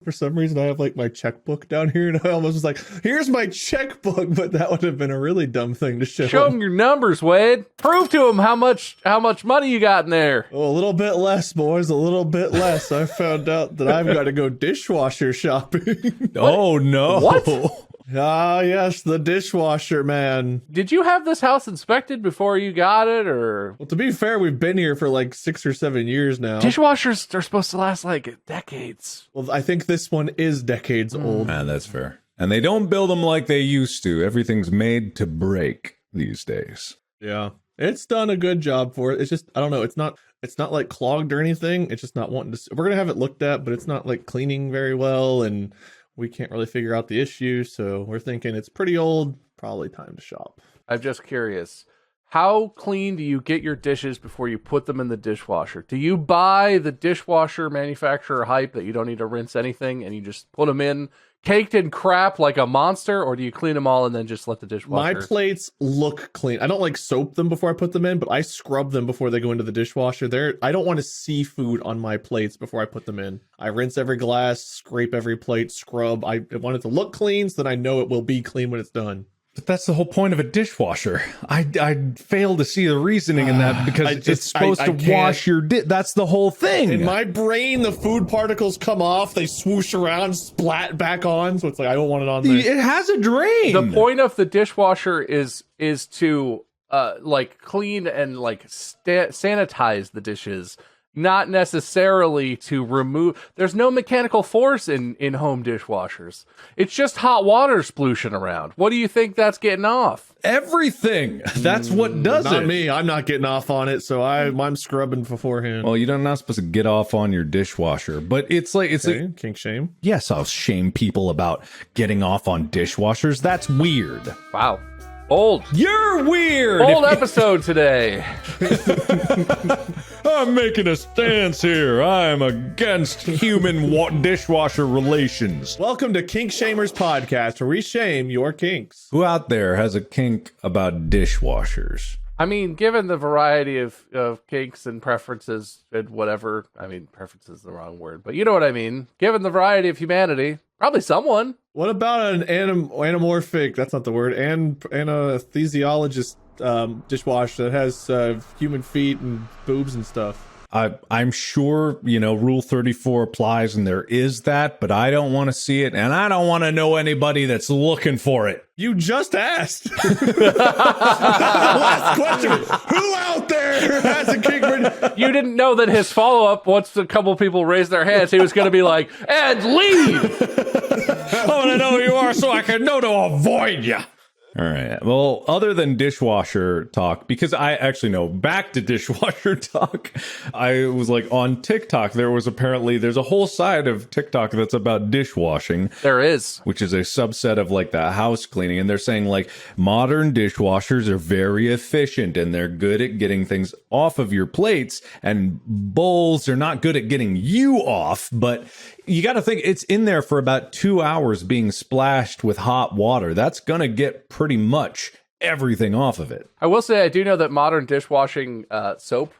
For some reason, I have like my checkbook down here, and I almost was like, "Here's my checkbook," but that would have been a really dumb thing to show. Show them your numbers, Wade. Prove to them how much money you got in there. Oh, a little bit less, boys. A little bit less. I found out that I've got to go dishwasher shopping. Oh no! What? Ah, yes, the dishwasher, man. Did you have this house inspected before you got it, or? Well, to be fair, we've been here for like 6 or 7 years now. Dishwashers are supposed to last like decades. Well, I think this one is decades old. Man, that's fair. And they don't build them like they used to. Everything's made to break these days. Yeah, it's done a good job for it. It's just, I don't know. It's not like clogged or anything. It's just not wanting to. We're gonna have it looked at, but it's not like cleaning very well, and we can't really figure out the issue. So we're thinking it's pretty old. Probably time to shop. I'm just curious. How clean do you get your dishes before you put them in the dishwasher? Do you buy the dishwasher manufacturer hype that you don't need to rinse anything and you just put them in caked in crap like a monster, or do you clean them all and then just let the dishwasher? My plates look clean. I don't like soap them before I put them in, but I scrub them before they go into the dishwasher. I don't want to see food on my plates before I put them in. I rinse every glass, scrape every plate, scrub. I want it to look clean so that I know it will be clean when it's done. But that's the whole point of a dishwasher. I fail to see the reasoning in that because it's supposed to wash your That's the whole thing. In my brain, the food particles come off, they swoosh around, splat back on. So it's like, I don't want it on there. It has a drain. The point of the dishwasher is to like clean and like sanitize the dishes, not necessarily to remove. There's no mechanical force in home dishwashers. It's just hot water splooshin' around. What do you think that's getting off? Everything. That's what does it. Not me. I'm not getting off on it, so I'm scrubbing beforehand. Well, you're not supposed to get off on your dishwasher, but it's like Kink shame. Yes, I'll shame people about getting off on dishwashers. That's weird. Wow. Old. You're weird. Old episode today. I'm making a stance here. I am against human dishwasher relations. Welcome to Kink Shamers Podcast, where we shame your kinks. Who out there has a kink about dishwashers? I mean, given the variety of kinks and preferences and whatever, I mean, preference is the wrong word, but you know what I mean. Given the variety of humanity, probably someone. What about an anamorphic, that's not the word, anesthesiologist dishwasher that has human feet and boobs and stuff? I'm sure, Rule 34 applies and there is that, but I don't want to see it, and I don't want to know anybody that's looking for it. You just asked. Last question. Who out there has a kink? You didn't know that his follow-up, once a couple people raised their hands, he was going to be like, and leave! I want to know who you are so I can know to avoid you. All right. Well, other than dishwasher talk, because I actually know, back to dishwasher talk, I was like on TikTok, there's a whole side of TikTok that's about dishwashing. There is. Which is a subset of like the house cleaning. And they're saying like modern dishwashers are very efficient and they're good at getting things off of your plates, and bowls are not good at getting you off, but you got to think it's in there for about 2 hours being splashed with hot water. That's going to get pretty much everything off of it. I will say I do know that modern dishwashing soap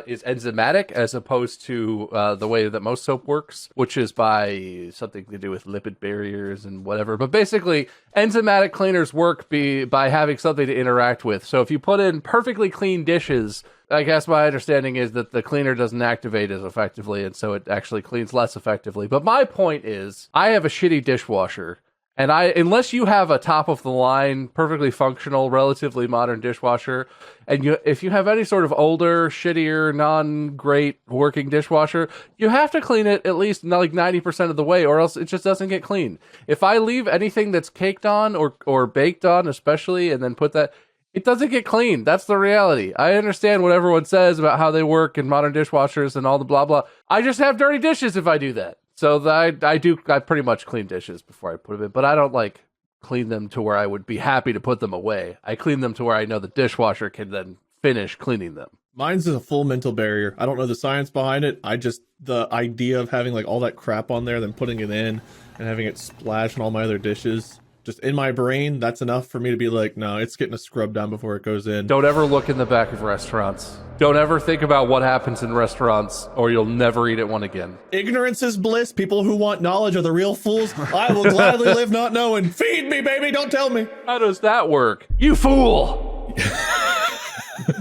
is enzymatic as opposed to the way that most soap works, which is by something to do with lipid barriers and whatever. But basically, enzymatic cleaners work by having something to interact with. So if you put in perfectly clean dishes, I guess my understanding is that the cleaner doesn't activate as effectively, and so it actually cleans less effectively. But my point is, I have a shitty dishwasher, and unless you have a top-of-the-line, perfectly functional, relatively modern dishwasher, and if you have any sort of older, shittier, non-great working dishwasher, you have to clean it at least like 90% of the way, or else it just doesn't get clean. If I leave anything that's caked on or baked on, especially, and then put that... it doesn't get clean. That's the reality. I understand what everyone says about how they work in modern dishwashers and all the blah, blah. I just have dirty dishes if I do that. So I pretty much clean dishes before I put them in, but I don't like clean them to where I would be happy to put them away. I clean them to where I know the dishwasher can then finish cleaning them. Mine's a full mental barrier. I don't know the science behind it. The idea of having like all that crap on there, then putting it in and having it splash on all my other dishes. Just in my brain, that's enough for me to be like, no, it's getting a scrub down before it goes in. Don't ever look in the back of restaurants. Don't ever think about what happens in restaurants, or you'll never eat at one again. Ignorance is bliss. People who want knowledge are the real fools. I will gladly live not knowing. Feed me, baby. Don't tell me. How does that work? You fool!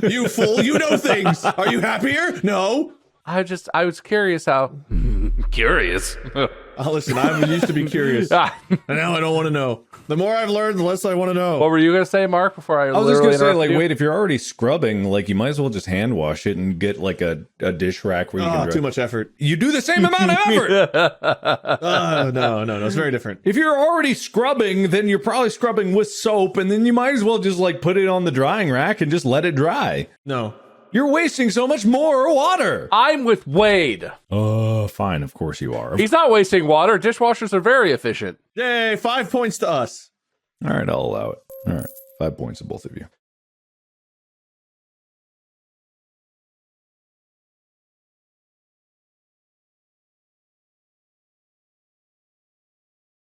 You fool. You know things. Are you happier? No. I was curious how... Curious? Oh, listen, I used to be curious. And now I don't want to know. The more I've learned, the less I want to know. What were you going to say, Mark, before I was just going to say, interrupted you? wait, if you're already scrubbing, you might as well just hand wash it and get, a dish rack where you can... Too much effort. You do the same amount of effort! No, it's very different. If you're already scrubbing, then you're probably scrubbing with soap, and then you might as well just, put it on the drying rack and just let it dry. No. You're wasting so much more water. I'm with Wade. Fine, of course you are. He's not wasting water. Dishwashers are very efficient. Yay, 5 points to us. All right, I'll allow it. All right, 5 points to both of you.